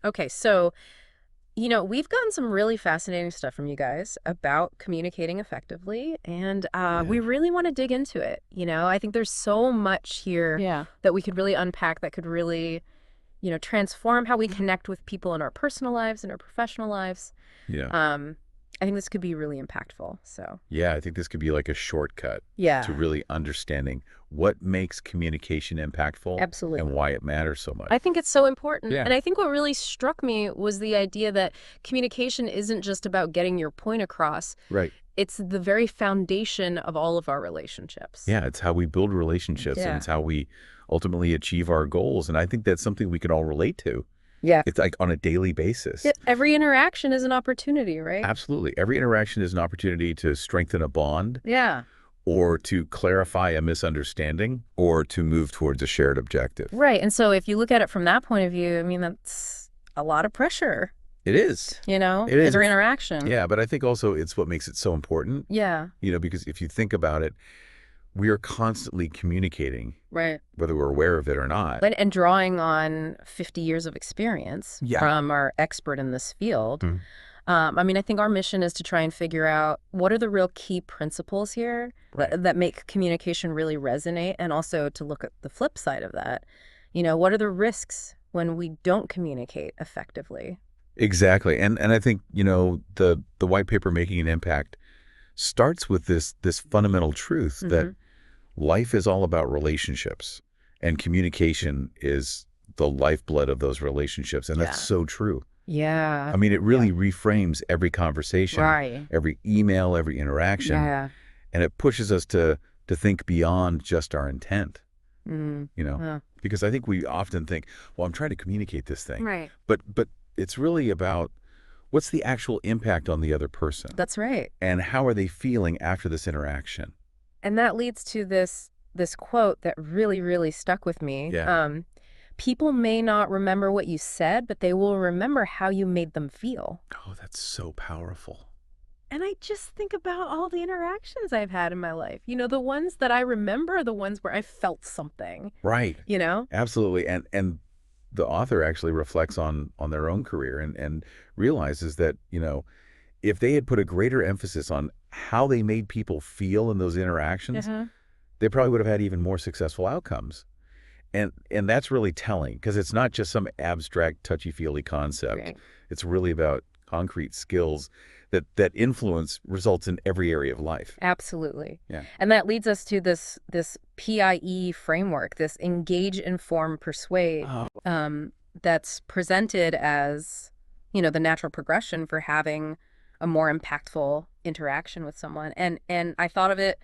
Okay, so, we've gotten some really fascinating stuff from you guys about communicating effectively, and we Yeah. really want to dig into it. I think there's so much here Yeah. that we could really unpack that could really, transform how we connect with people in our personal lives and our professional lives. Yeah. Um, I think this could be really impactful. So, Yeah, I think this could be like a shortcut to yeah, really understanding what makes communication impactful and absolutely. why it matters so much. I think it's so important. Yeah. And I think what really struck me was the idea that communication isn't just about getting your point across. Right. It's the very foundation of all of our relationships. Yeah, it's how we build relationships and Yeah. it's how we ultimately achieve our goals. And I think that's something we can all relate to. Yeah. It's like on a daily basis. Every interaction is an opportunity, right? Absolutely. Every interaction is an opportunity to strengthen a bond Yeah. or to clarify a misunderstanding or to move towards a shared objective. Right. And so if you look at it from that point of view, I mean, that's a lot of pressure, It is. It is. every interaction. Yeah, but I think also it's what makes it so important, Yeah. because if you think about it, we are constantly communicating, Right. whether we're aware of it or not. And drawing on 50 years of experience Yeah. from our expert in this field. Mhm. I mean, I think our mission is to try and figure out what are the real key principles here Right. that make communication really resonate, and also to look at the flip side of that. What are the risks when we don't communicate effectively? Exactly. And I think, the white paper Making an Impact starts with this fundamental truth that Hmm. life is all about relationships and communication is the lifeblood of those relationships. And Yeah. that's so true. Yeah. I mean, it really reframes every conversation, Right. every email, every interaction, Yeah. and it pushes us to think beyond just our intent, Mm. Yeah. because I think we often think, well, I'm trying to communicate this thing, Right. but it's really about what's the actual impact on the other person That's right. and how are they feeling after this interaction? And that leads to this quote that really, really stuck with me. Yeah. People may not remember what you said, but they will remember how you made them feel. Oh, that's so powerful. And I just think about all the interactions I've had in my life. The ones that I remember are the ones where I felt something, Right. you know? Absolutely. And the author actually reflects on their own career and realizes that, if they had put a greater emphasis on how they made people feel in those interactions, Uh-huh. they probably would have had even more successful outcomes. And that's really telling because it's not just some abstract, touchy-feely concept. Right. It's really about concrete skills that influence results in every area of life. Absolutely. Yeah. And that leads us to this PIE framework, this engage, inform, persuade, Oh. that's presented as, the natural progression for having a more impactful interaction with someone. And I thought of it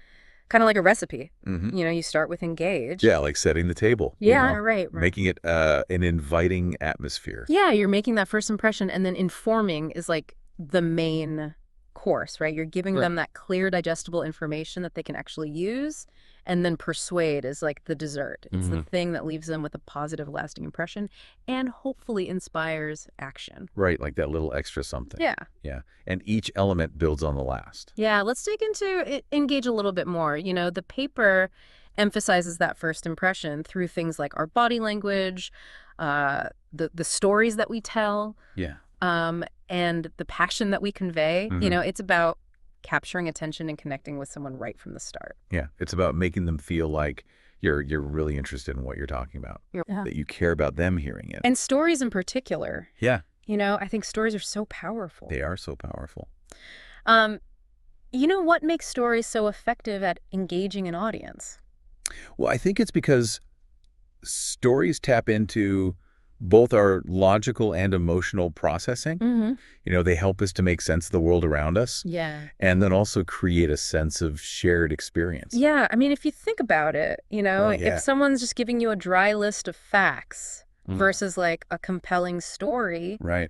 kind of like a recipe. Hmm. You start with engage. Yeah, like setting the table. Yeah, right. Making it an inviting atmosphere. Yeah, you're making that first impression, and then informing is like the main course, right? You're giving them that clear, digestible information that they can actually use. And then persuade is like the dessert. It's the thing that leaves them with a positive, lasting impression and hopefully inspires action. Right, like that little extra something. Yeah. Yeah. And each element builds on the last. Yeah, let's dig into it, engage a little bit more. The paper emphasizes that first impression through things like our body language, the stories that we tell, Yeah. and the passion that we convey. Mhm. It's about capturing attention and connecting with someone right from the start. Yeah. It's about making them feel like you're really interested in what you're talking about, Yeah. that you care about them hearing it. And stories in particular. Yeah, I think stories are so powerful. they are so powerful. Um, what makes stories so effective at engaging an audience? Well, I think it's because stories tap into both our logical and emotional processing. Mm-hmm. They help us to make sense of the world around us Yeah. and then also create a sense of shared experience. Yeah. I mean, if you think about it, Oh, yeah. if someone's just giving you a dry list of facts Mm. versus like a compelling story, Right.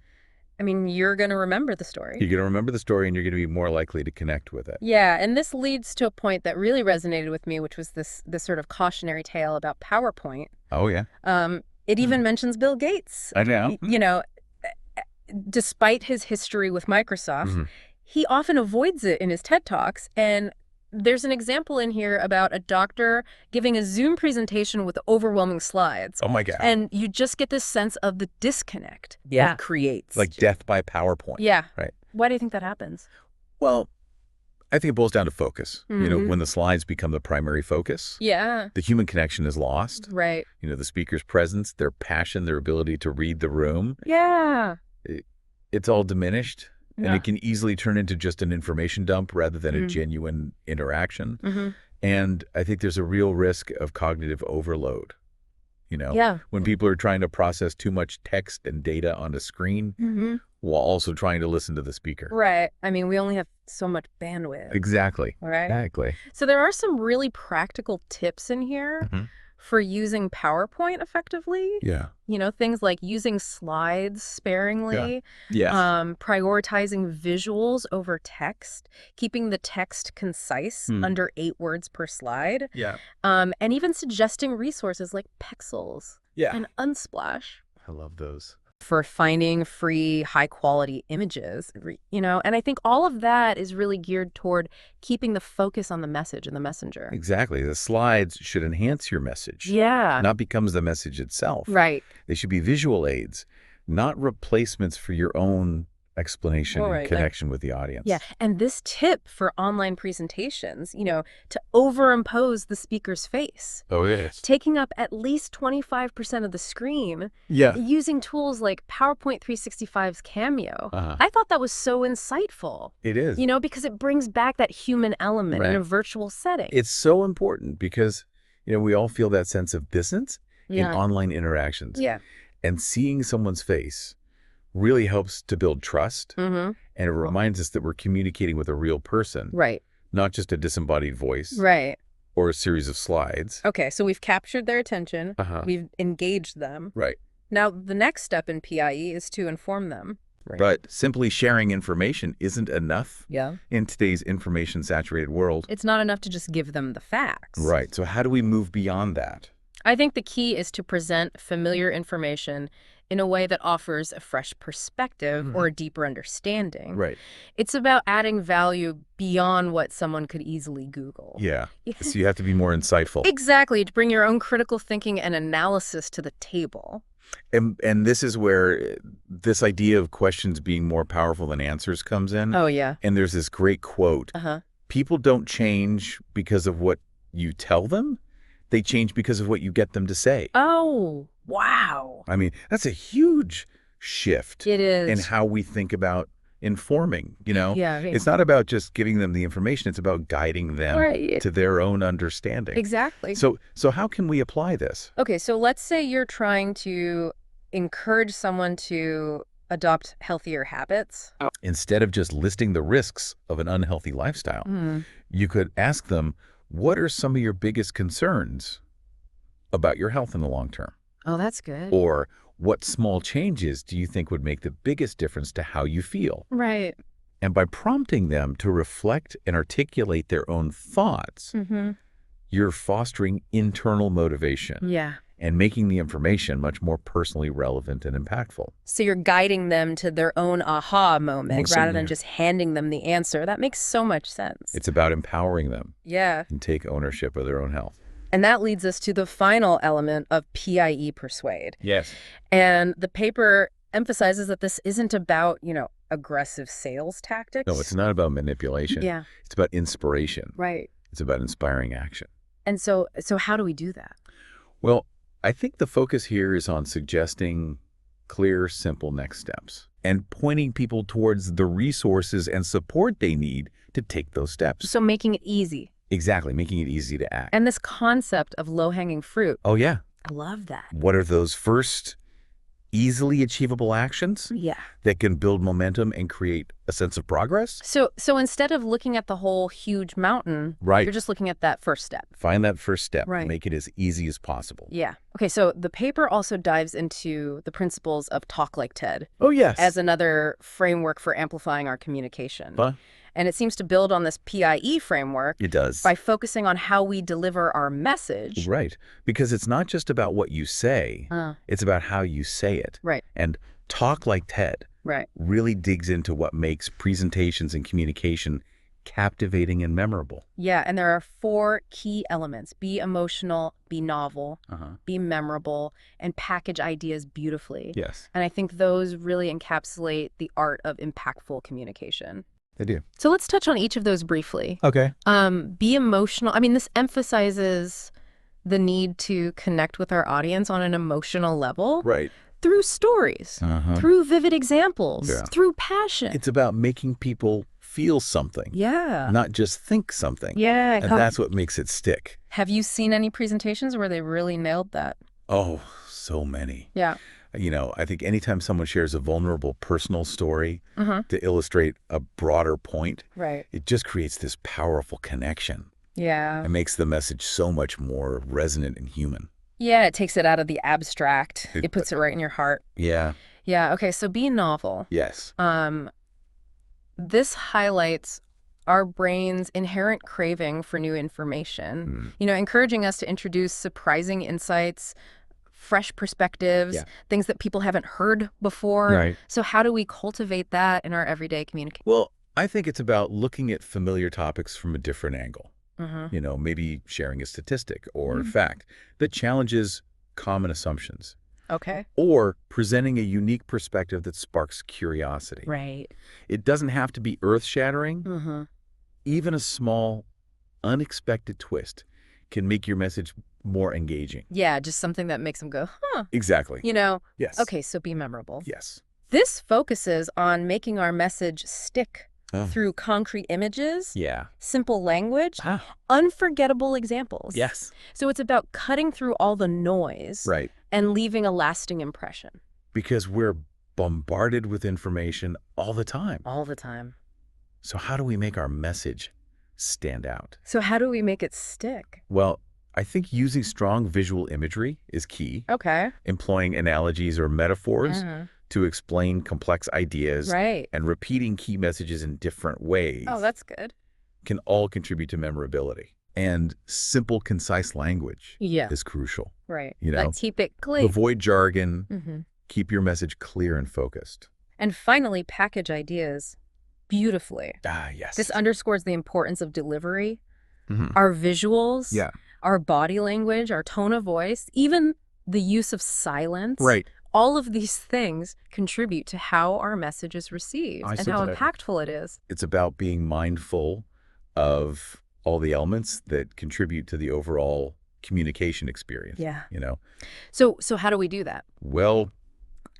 I mean, you're going to remember the story. You're going to remember the story and you're going to be more likely to connect with it. Yeah, and this leads to a point that really resonated with me, which was this sort of cautionary tale about PowerPoint. Oh, yeah. It even mentions Bill Gates. I know. Despite his history with Microsoft, Mhm. he often avoids it in his TED Talks, and there's an example in here about a doctor giving a Zoom presentation with overwhelming slides. Oh my God. And you just get this sense of the disconnect it creates. Like death by PowerPoint. Yeah. Right. Why do you think that happens? Well, I think it boils down to focus. Mm-hmm. When the slides become the primary focus, Yeah. the human connection is lost. Right. The speaker's presence, their passion, their ability to read the room, Yeah. it's all diminished. And Yeah. it can easily turn into just an information dump rather than a genuine interaction. Mm-hmm. And I think there's a real risk of cognitive overload. Yeah. When people are trying to process too much text and data on a screen Mm-hmm. while also trying to listen to the speaker. Right. I mean, we only have so much bandwidth. Exactly. Right. Exactly. So there are some really practical tips in here for using PowerPoint effectively. Yeah. Things like using slides sparingly, Yes. prioritizing visuals over text, keeping the text concise, under 8 words per slide, Yeah. and even suggesting resources like Pexels Yeah. and Unsplash I love those. for finding free, high-quality images, and I think all of that is really geared toward keeping the focus on the message and the messenger. Exactly. The slides should enhance your message. Yeah. Not becomes the message itself. Right. They should be visual aids, not replacements for your own explanation and connection with the audience. Yeah. And this tip for online presentations, to overimpose the speaker's face. Oh, yes. Taking up at least 25% of the screen. Yeah. Using tools like PowerPoint 365's Cameo. I thought that was so insightful. It is. Because it brings back that human element in a virtual setting. It's so important because, we all feel that sense of distance in online interactions. Yeah. And seeing someone's face really helps to build trust. And it reminds us that we're communicating with a real person. Right. Not just a disembodied voice. Right. Or a series of slides. Okay, so we've captured their attention. We've engaged them. Right. Now, the next step in PIE is to inform them. Right. But simply sharing information isn't enough in today's information-saturated world. It's not enough to just give them the facts. Right. So how do we move beyond that? I think the key is to present familiar information in a way that offers a fresh perspective or a deeper understanding. Right. It's about adding value beyond what someone could easily Google. Yeah. So you have to be more insightful. Exactly, to bring your own critical thinking and analysis to the table. And this is where this idea of questions being more powerful than answers comes in. Oh, yeah. And there's this great quote. People don't change because of what you tell them. They change because of what you get them to say. Oh, wow. I mean, that's a huge shift. It is. In how we think about informing, Yeah. It's not about just giving them the information. It's about guiding them to their own understanding. Exactly. So how can we apply this? Okay, so let's say you're trying to encourage someone to adopt healthier habits. Instead of just listing the risks of an unhealthy lifestyle, you could ask them, what are some of your biggest concerns about your health in the long term? Oh, that's good. Or what small changes do you think would make the biggest difference to how you feel? Right. And by prompting them to reflect and articulate their own thoughts, you're fostering internal motivation. Yeah. And making the information much more personally relevant and impactful. So you're guiding them to their own aha moment rather than just handing them the answer. That makes so much sense. It's about empowering them. Yeah. And take ownership of their own health. And that leads us to the final element of PIE Persuade. Yes. And the paper emphasizes that this isn't about, aggressive sales tactics. No, it's not about manipulation. Yeah. It's about inspiration. Right. It's about inspiring action. And so how do we do that? Well, I think the focus here is on suggesting clear, simple next steps and pointing people towards the resources and support they need to take those steps. So making it easy. Exactly, making it easy to act. And this concept of low-hanging fruit. Oh, yeah. I love that. What are those first easily achievable actions that can build momentum and create a sense of progress? So instead of looking at the whole huge mountain, you're just looking at that first step. Find that first step. Right. Make it as easy as possible. Yeah. Okay, so the paper also dives into the principles of Talk Like TED. Oh, yes. As another framework for amplifying our communication. And it seems to build on this PIE framework. It does. By focusing on how we deliver our message. Right. Because it's not just about what you say. It's about how you say it. Right. And Talk Like TED really digs into what makes presentations and communication captivating and memorable. Yeah, and there are 4 key elements. Be emotional, be novel, be memorable, and package ideas beautifully. Yes, And I think those really encapsulate the art of impactful communication. they do. So let's touch on each of those briefly. Okay. Be emotional. I mean, this emphasizes the need to connect with our audience on an emotional level Right. through stories, through vivid examples, Yeah. through passion. It's about making people feel something, Yeah. not just think something. Yeah. And that's what makes it stick. Have you seen any presentations where they really nailed that? Oh, so many. Yeah. I think anytime someone shares a vulnerable personal story Mm-hmm. to illustrate a broader point, Right. it just creates this powerful connection. Yeah. It makes the message so much more resonant and human. Yeah, it takes it out of the abstract. It puts it right in your heart. Yeah. Yeah. Okay. So be novel. Yes. This highlights our brain's inherent craving for new information, encouraging us to introduce surprising insights, fresh perspectives, things that people haven't heard before. Right. So how do we cultivate that in our everyday communication? Well, I think it's about looking at familiar topics from a different angle. Mm-hmm. Maybe sharing a statistic or fact that challenges common assumptions, Okay. or presenting a unique perspective that sparks curiosity. Right. It doesn't have to be earth-shattering. Mm-hmm. Even a small, unexpected twist can make your message more engaging. Yeah, just something that makes them go, huh. Exactly. Yes. Okay, so be memorable. Yes. This focuses on making our message stick Oh. through concrete images, Yeah. simple language, Ah. unforgettable examples. Yes. So it's about cutting through all the noise Right. and leaving a lasting impression. Because we're bombarded with information all the time. All the time. So how do we make our message stand out? So how do we make it stick? Well, I think using strong visual imagery is key. Okay. Employing analogies or metaphors to explain complex ideas Right. and repeating key messages in different ways Oh, that's good. can all contribute to memorability. And simple, concise language Yeah. is crucial. Right. You know, Like keep it clean. Avoid jargon, Mm-hmm. keep your message clear and focused. And finally, package ideas beautifully. Ah, yes. This underscores the importance of delivery, Mhm. our visuals, Yeah. our body language, our tone of voice, even the use of silence. Right. All of these things contribute to how our message is received I and see how what I- impactful it is. It's about being mindful of all the elements that contribute to the overall communication experience. Yeah. You know, So how do we do that? well,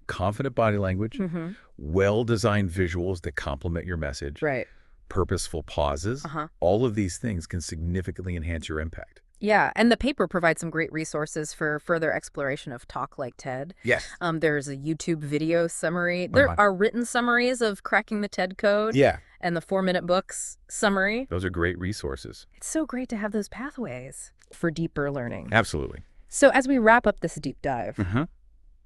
confident body language, Mm-hmm. well-designed visuals that complement your message, Right. purposeful pauses, Uh-huh. all of these things can significantly enhance your impact. Yeah, and the paper provides some great resources for further exploration of talk like TED. Yes. There's a YouTube video summary. Uh-huh. There are written summaries of cracking the TED code. Yeah. And the 4-minute books summary. Those are great resources. It's so great to have those pathways for deeper learning. Absolutely. So as we wrap up this deep dive, Uh-huh.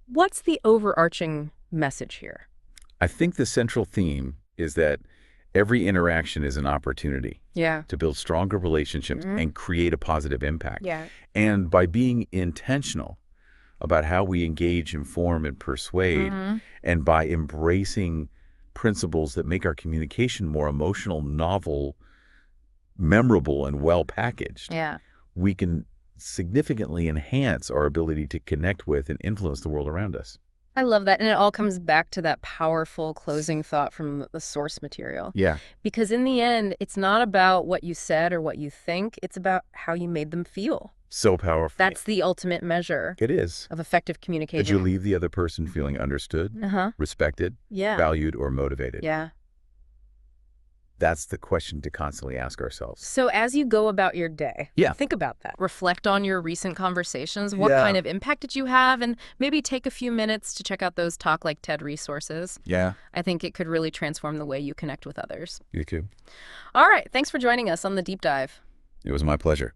what's the overarching message here? I think the central theme is that every interaction is an opportunity Yeah. to build stronger relationships and create a positive impact. Yeah. And by being intentional about how we engage, inform, and persuade, and by embracing principles that make our communication more emotional, novel, memorable, and well-packaged, Yeah. we can significantly enhance our ability to connect with and influence the world around us. I love that. And it all comes back to that powerful closing thought from the source material. Yeah. Because in the end, it's not about what you said or what you think. It's about how you made them feel. So powerful. That's the ultimate measure It is. of effective communication. Did you leave the other person feeling understood, Uh-huh. respected, Yeah. valued, or motivated? Yeah. That's the question to constantly ask ourselves. So as you go about your day, Yeah. think about that. Reflect on your recent conversations. What Yeah. kind of impact did you have? And maybe take a few minutes to check out those Talk Like TED resources. Yeah. I think it could really transform the way you connect with others. You too. All right. Thanks for joining us on the deep dive. It was my pleasure.